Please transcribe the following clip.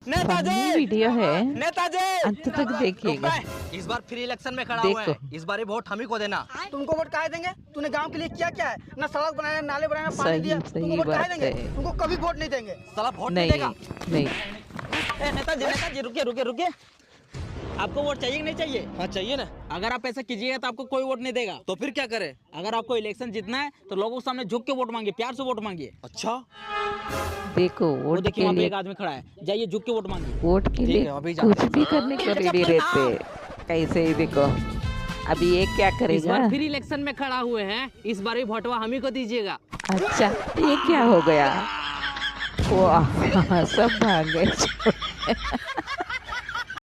Funny video है, नेताजी अंत तक देखिएगा। इस बार फ्री इलेक्शन में खड़ा हुआ है, देखो। इस बार वोट हम ही को देना। तुमको वोट काहे देंगे? तूने गांव के लिए क्या क्या है? ना सड़क बनाया, नाले बनाया, पानी सही दिया। सही तुमको वोट काहे बात देंगे? है। तुमको कभी वोट नहीं देंगे। साला वोट नहीं नहीं देगा। नहीं, नेताजी रुकिए रुकिए रुकिए। आपको वोट चाहिए कि नहीं चाहिए? हाँ चाहिए ना। अगर आप ऐसा कीजिएगा तो आपको कोई वोट नहीं देगा। तो फिर क्या करे? अगर आपको इलेक्शन जीतना है तो लोगों के सामने झुक के वोट मांगिए, प्यार से वोट मांगिए। अच्छा, देखो वो वोट देखिए के वहाँ पे लिए, एक आदमी खड़ा है, जाइए झुक के वोट मांगिए। वोट के ठीक लिए है, अभी जाते कुछ भी करने को रेडी रहते। कैसे ही देखो, अभी ये क्या इस करेगा? बार फिर इलेक्शन में खड़ा हुए हैं, इस बार भी वोटवा हम ही को दीजिएगा। अच्छा, ये क्या हो गया? वाह सब भाग गए।